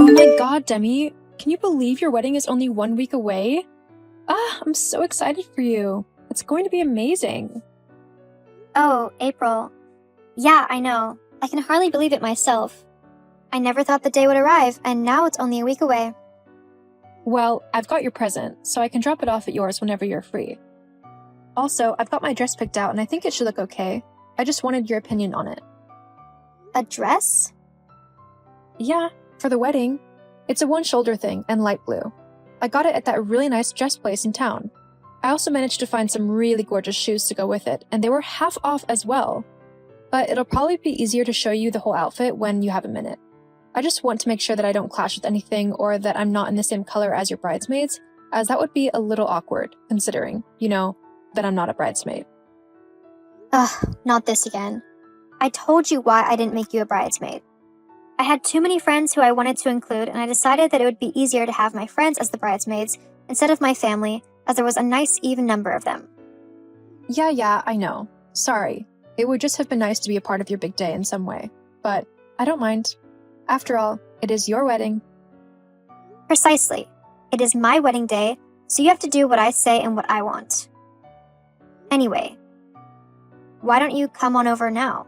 Oh my god, Demi, can you believe your wedding is only 1 week away? I'm so excited for you. It's going to be amazing. Oh, April. Yeah, I know. I can hardly believe it myself. I never thought the day would arrive, and now it's only a week away. Well, I've got your present, so I can drop it off at yours whenever you're free. Also, I've got my dress picked out and I think it should look okay. I just wanted your opinion on it. A dress? Yeah, for the wedding. It's a one-shoulder thing and light blue. I got it at that really nice dress place in town. I also managed to find some really gorgeous shoes to go with it, and they were half off as well. But it'll probably be easier to show you the whole outfit when you have a minute. I just want to make sure that I don't clash with anything or that I'm not in the same color as your bridesmaids, as that would be a little awkward, considering, that I'm not a bridesmaid. Ugh, not this again. I told you why I didn't make you a bridesmaid. I had too many friends who I wanted to include, and I decided that it would be easier to have my friends as the bridesmaids instead of my family, as there was a nice even number of them. Yeah, I know. Sorry. It would just have been nice to be a part of your big day in some way. But I don't mind. After all, it is your wedding. Precisely. It is my wedding day, so you have to do what I say and what I want. Anyway, why don't you come on over now?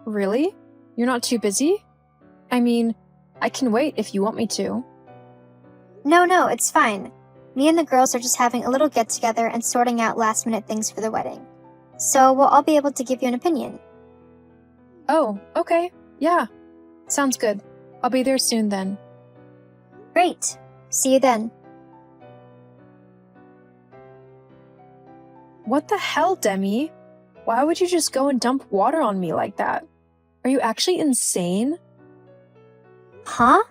Really? You're not too busy? I mean, I can wait if you want me to. No, it's fine. Me and the girls are just having a little get-together and sorting out last-minute things for the wedding. So we'll all be able to give you an opinion. Oh, okay. Yeah. Sounds good. I'll be there soon then. Great. See you then. What the hell, Demi? Why would you just go and dump water on me like that? Are you actually insane? Huh?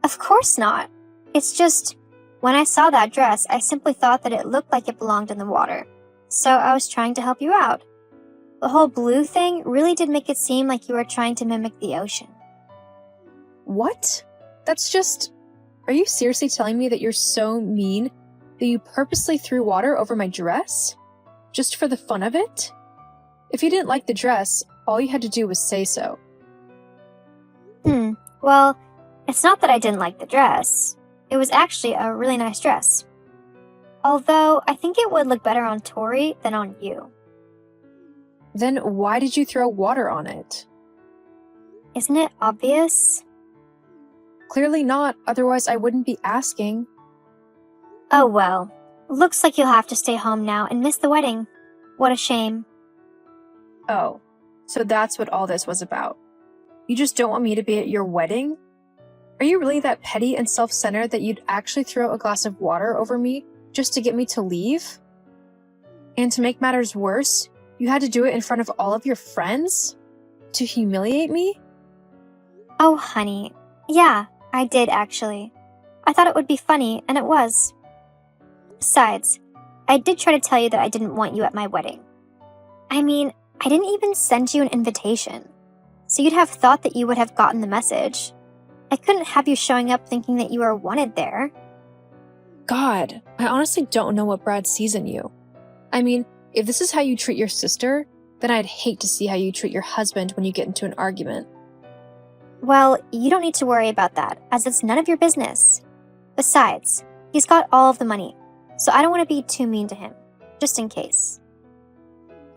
Of course not. It's just, when I saw that dress, I simply thought that it looked like it belonged in the water. So I was trying to help you out. The whole blue thing really did make it seem like you were trying to mimic the ocean. What? That's just... Are you seriously telling me that you're so mean that you purposely threw water over my dress? Just for the fun of it? If you didn't like the dress, all you had to do was say so. Well, it's not that I didn't like the dress. It was actually a really nice dress. Although, I think it would look better on Tori than on you. Then why did you throw water on it? Isn't it obvious? Clearly not, otherwise I wouldn't be asking. Oh well. Looks like you'll have to stay home now and miss the wedding. What a shame. Oh, so that's what all this was about. You just don't want me to be at your wedding? Are you really that petty and self-centered that you'd actually throw a glass of water over me just to get me to leave? And to make matters worse, you had to do it in front of all of your friends? To humiliate me? Oh, honey. Yeah, I did actually. I thought it would be funny, and it was. Besides, I did try to tell you that I didn't want you at my wedding. I mean, I didn't even send you an invitation, so you'd have thought that you would have gotten the message. I couldn't have you showing up thinking that you were wanted there. God, I honestly don't know what Brad sees in you. I mean, if this is how you treat your sister, then I'd hate to see how you treat your husband when you get into an argument. Well, you don't need to worry about that, as it's none of your business. Besides, he's got all of the money, so I don't want to be too mean to him, just in case.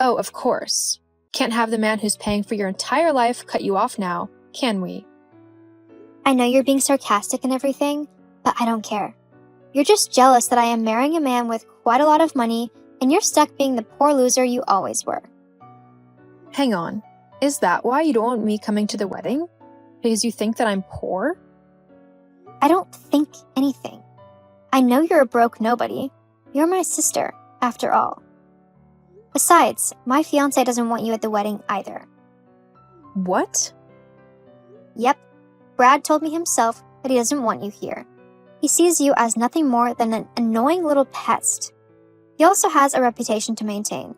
Oh, of course. Can't have the man who's paying for your entire life cut you off now, can we? I know you're being sarcastic and everything, but I don't care. You're just jealous that I am marrying a man with quite a lot of money, and you're stuck being the poor loser you always were. Hang on. Is that why you don't want me coming to the wedding? Because you think that I'm poor? I don't think anything. I know you're a broke nobody. You're my sister, after all. Besides, my fiancé doesn't want you at the wedding either. What? Yep. Brad told me himself that he doesn't want you here. He sees you as nothing more than an annoying little pest. He also has a reputation to maintain.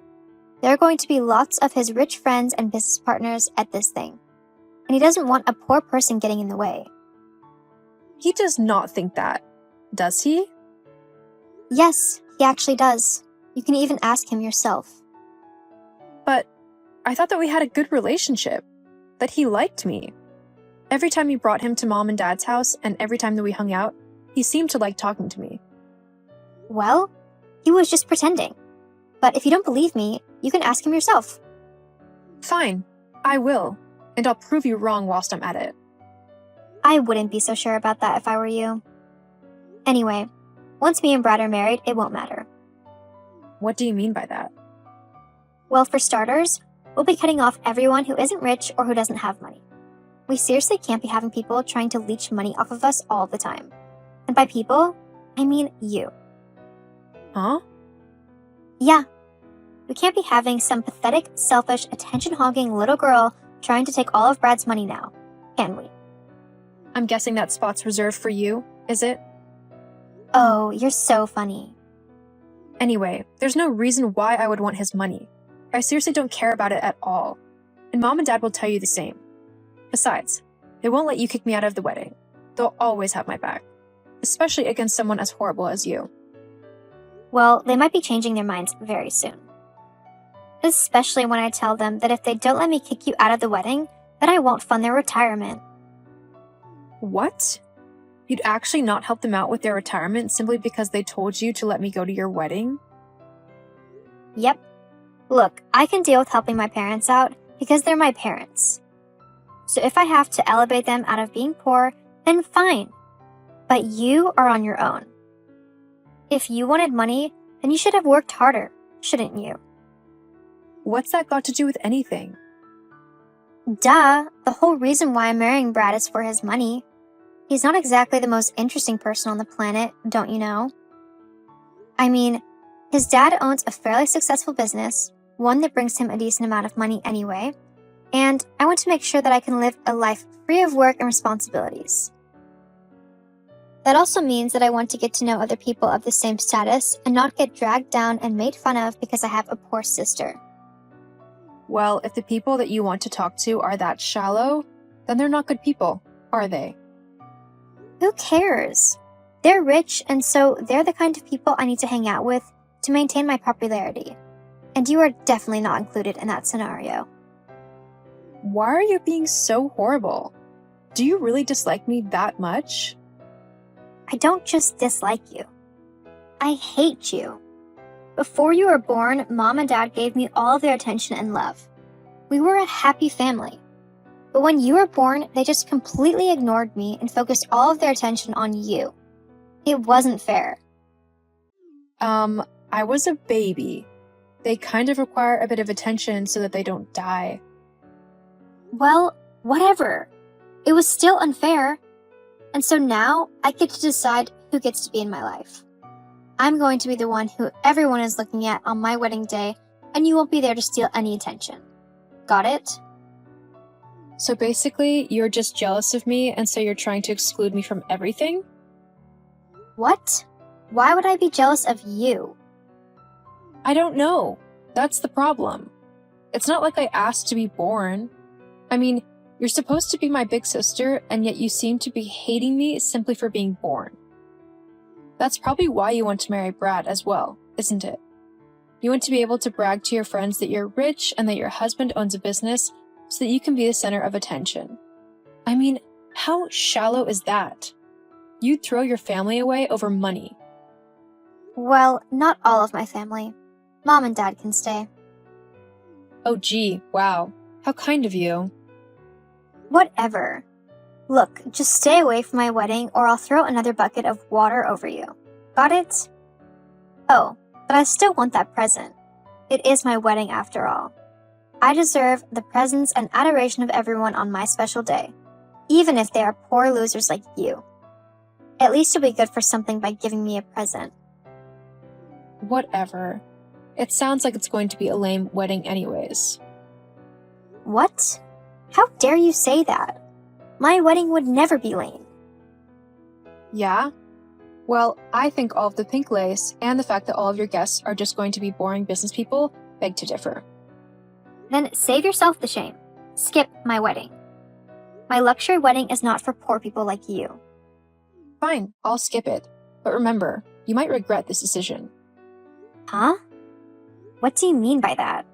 There are going to be lots of his rich friends and business partners at this thing, and he doesn't want a poor person getting in the way. He does not think that, does he? Yes, he actually does. You can even ask him yourself. But I thought that we had a good relationship, that he liked me. Every time you brought him to Mom and Dad's house and every time that we hung out, he seemed to like talking to me. Well, he was just pretending. But if you don't believe me, you can ask him yourself. Fine, I will, and I'll prove you wrong whilst I'm at it. I wouldn't be so sure about that if I were you. Anyway, once me and Brad are married, it won't matter. What do you mean by that? Well, for starters, we'll be cutting off everyone who isn't rich or who doesn't have money. We seriously can't be having people trying to leech money off of us all the time. And by people, I mean you. Huh? Yeah. We can't be having some pathetic, selfish, attention-hogging little girl trying to take all of Brad's money now, can we? I'm guessing that spot's reserved for you, is it? Oh, you're so funny. Anyway, there's no reason why I would want his money. I seriously don't care about it at all. And Mom and Dad will tell you the same. Besides, they won't let you kick me out of the wedding. They'll always have my back. Especially against someone as horrible as you. Well, they might be changing their minds very soon. Especially when I tell them that if they don't let me kick you out of the wedding, then I won't fund their retirement. What? You'd actually not help them out with their retirement simply because they told you to let me go to your wedding? Yep. Look, I can deal with helping my parents out because they're my parents. So if I have to elevate them out of being poor, then fine. But you are on your own. If you wanted money, then you should have worked harder, shouldn't you? What's that got to do with anything? Duh, the whole reason why I'm marrying Brad is for his money. He's not exactly the most interesting person on the planet, don't you know? I mean, his dad owns a fairly successful business, one that brings him a decent amount of money anyway, and I want to make sure that I can live a life free of work and responsibilities. That also means that I want to get to know other people of the same status and not get dragged down and made fun of because I have a poor sister. Well, if the people that you want to talk to are that shallow, then they're not good people, are they? Who cares? They're rich, and so they're the kind of people I need to hang out with to maintain my popularity. And you are definitely not included in that scenario. Why are you being so horrible? Do you really dislike me that much? I don't just dislike you. I hate you. Before you were born, Mom and Dad gave me all of their attention and love. We were a happy family. But when you were born, they just completely ignored me and focused all of their attention on you. It wasn't fair. I was a baby. They kind of require a bit of attention so that they don't die. Well, whatever. It was still unfair. And so now I get to decide who gets to be in my life. I'm going to be the one who everyone is looking at on my wedding day, and you won't be there to steal any attention. Got it? So basically, you're just jealous of me, and so you're trying to exclude me from everything? What? Why would I be jealous of you? I don't know. That's the problem. It's not like I asked to be born. I mean, you're supposed to be my big sister, and yet you seem to be hating me simply for being born. That's probably why you want to marry Brad as well, isn't it? You want to be able to brag to your friends that you're rich and that your husband owns a business so that you can be the center of attention. I mean, how shallow is that? You'd throw your family away over money. Well, not all of my family. Mom and Dad can stay. Oh gee, wow. How kind of you. Whatever. Look, just stay away from my wedding or I'll throw another bucket of water over you. Got it? Oh, but I still want that present. It is my wedding after all. I deserve the presence and adoration of everyone on my special day, even if they are poor losers like you. At least you'll be good for something by giving me a present. Whatever. It sounds like it's going to be a lame wedding anyways. What? How dare you say that? My wedding would never be lame. Yeah? Well, I think all of the pink lace and the fact that all of your guests are just going to be boring business people beg to differ. Then save yourself the shame. Skip my wedding. My luxury wedding is not for poor people like you. Fine, I'll skip it. But remember, you might regret this decision. Huh? What do you mean by that?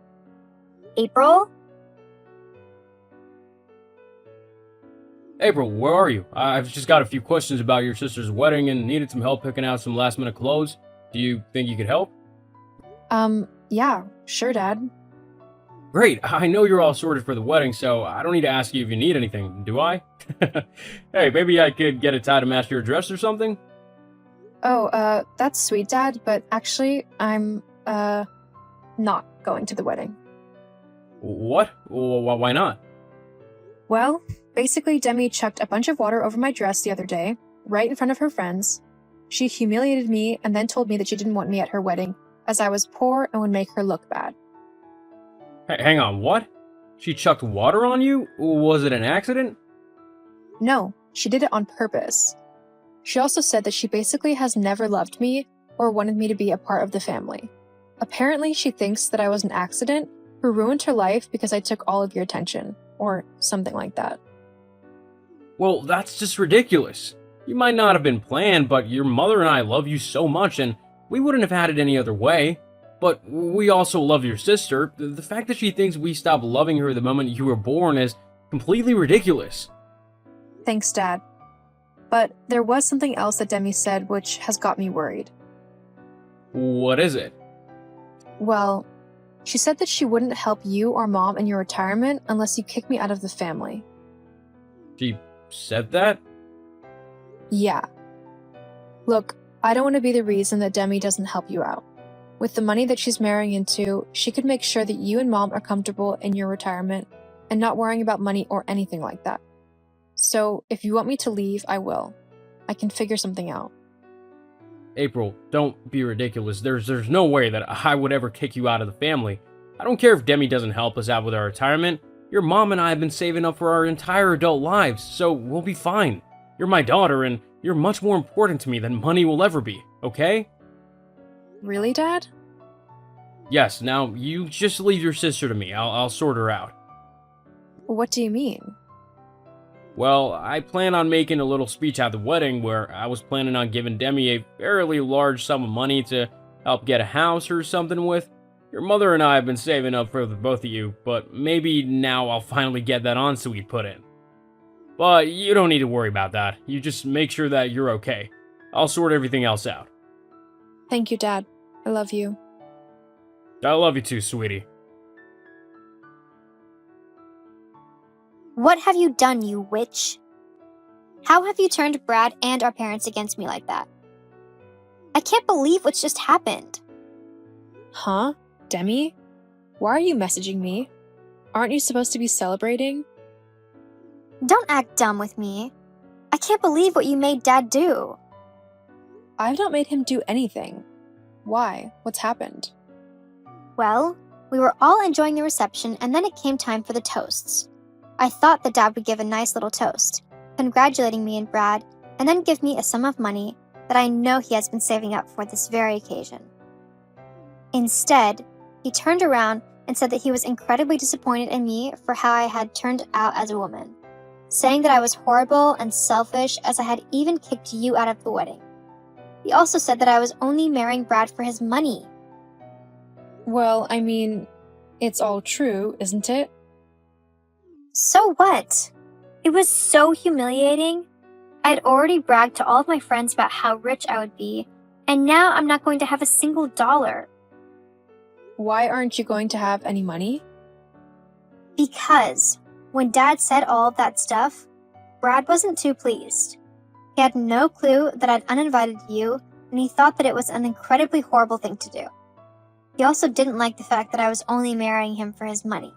April? April, where are you? I've just got a few questions about your sister's wedding and needed some help picking out some last minute clothes. Do you think you could help? Yeah, sure, Dad. Great, I know you're all sorted for the wedding, so I don't need to ask you if you need anything, do I? Hey, maybe I could get a tie to match your dress or something? Oh, that's sweet, Dad, but actually, I'm, not going to the wedding. What? Why not? Well, basically, Demi chucked a bunch of water over my dress the other day, right in front of her friends. She humiliated me and then told me that she didn't want me at her wedding, as I was poor and would make her look bad. Hang on, what? She chucked water on you? Was it an accident? No, she did it on purpose. She also said that she basically has never loved me or wanted me to be a part of the family. Apparently, she thinks that I was an accident who ruined her life because I took all of your attention, or something like that. Well, that's just ridiculous. You might not have been planned, but your mother and I love you so much, and we wouldn't have had it any other way. But we also love your sister. The fact that she thinks we stopped loving her the moment you were born is completely ridiculous. Thanks, Dad. But there was something else that Demi said which has got me worried. What is it? Well, she said that she wouldn't help you or Mom in your retirement unless you kick me out of the family. She said that? Yeah. Look, I don't want to be the reason that Demi doesn't help you out. With the money that she's marrying into, she could make sure that you and Mom are comfortable in your retirement and not worrying about money or anything like that. So, if you want me to leave, I will. I can figure something out. April, don't be ridiculous. There's no way that I would ever kick you out of the family. I don't care if Demi doesn't help us out with our retirement. Your mom and I have been saving up for our entire adult lives, so we'll be fine. You're my daughter, and you're much more important to me than money will ever be, okay? Really, Dad? Yes, now you just leave your sister to me. I'll sort her out. What do you mean? Well, I plan on making a little speech at the wedding where I was planning on giving Demi a fairly large sum of money to help get a house or something with. Your mother and I have been saving up for the both of you, but maybe now I'll finally get that ensuite put in. But you don't need to worry about that. You just make sure that you're okay. I'll sort everything else out. Thank you, Dad. I love you. I love you too, sweetie. What have you done, you witch? How have you turned Brad and our parents against me like that? I can't believe what's just happened. Huh? Demi? Why are you messaging me? Aren't you supposed to be celebrating? Don't act dumb with me. I can't believe what you made Dad do. I've not made him do anything. Why? What's happened? Well, we were all enjoying the reception and then it came time for the toasts. I thought that Dad would give a nice little toast, congratulating me and Brad, and then give me a sum of money that I know he has been saving up for this very occasion. Instead, he turned around and said that he was incredibly disappointed in me for how I had turned out as a woman, saying that I was horrible and selfish as I had even kicked you out of the wedding. He also said that I was only marrying Brad for his money. Well, I mean, it's all true, isn't it? So what? It was so humiliating. I had already bragged to all of my friends about how rich I would be, and now I'm not going to have a single dollar. Why aren't you going to have any money? Because when Dad said all of that stuff, Brad wasn't too pleased. He had no clue that I'd uninvited you, and he thought that it was an incredibly horrible thing to do. He also didn't like the fact that I was only marrying him for his money.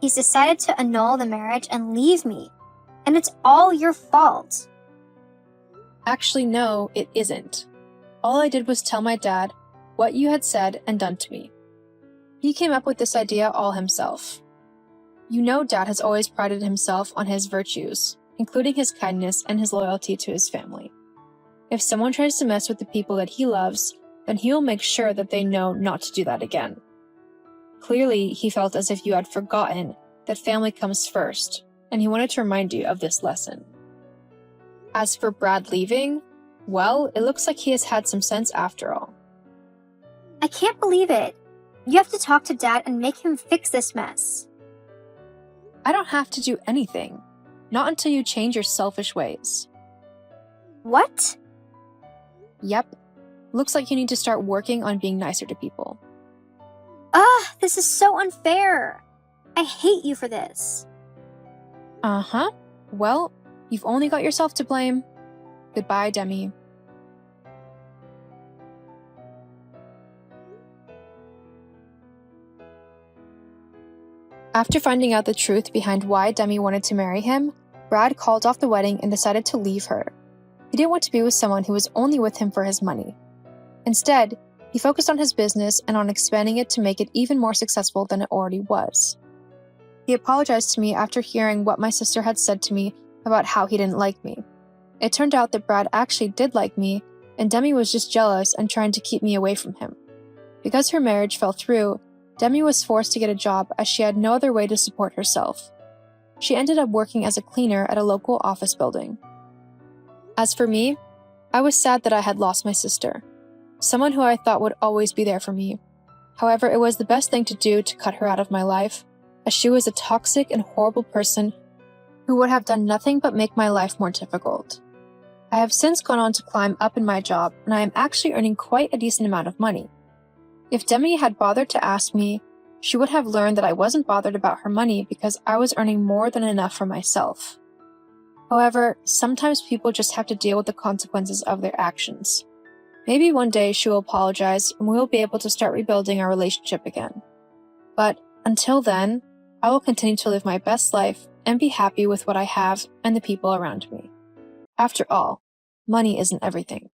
He's decided to annul the marriage and leave me, and it's all your fault. Actually, no, it isn't. All I did was tell my dad what you had said and done to me. He came up with this idea all himself. You know, Dad has always prided himself on his virtues, including his kindness and his loyalty to his family. If someone tries to mess with the people that he loves, then he will make sure that they know not to do that again. Clearly, he felt as if you had forgotten that family comes first, and he wanted to remind you of this lesson. As for Brad leaving, well, it looks like he has had some sense after all. I can't believe it. You have to talk to Dad and make him fix this mess. I don't have to do anything. Not until you change your selfish ways. What? Yep. Looks like you need to start working on being nicer to people. Ugh, this is so unfair. I hate you for this. Uh-huh. Well, you've only got yourself to blame. Goodbye, Demi. After finding out the truth behind why Demi wanted to marry him, Brad called off the wedding and decided to leave her. He didn't want to be with someone who was only with him for his money. Instead, he focused on his business and on expanding it to make it even more successful than it already was. He apologized to me after hearing what my sister had said to me about how he didn't like me. It turned out that Brad actually did like me, and Demi was just jealous and trying to keep me away from him. Because her marriage fell through, Demi was forced to get a job as she had no other way to support herself. She ended up working as a cleaner at a local office building. As for me, I was sad that I had lost my sister, someone who I thought would always be there for me. However, it was the best thing to do to cut her out of my life, as she was a toxic and horrible person who would have done nothing but make my life more difficult. I have since gone on to climb up in my job, and I am actually earning quite a decent amount of money. If Demi had bothered to ask me, she would have learned that I wasn't bothered about her money because I was earning more than enough for myself. However, sometimes people just have to deal with the consequences of their actions. Maybe one day she will apologize and we will be able to start rebuilding our relationship again. But until then, I will continue to live my best life and be happy with what I have and the people around me. After all, money isn't everything.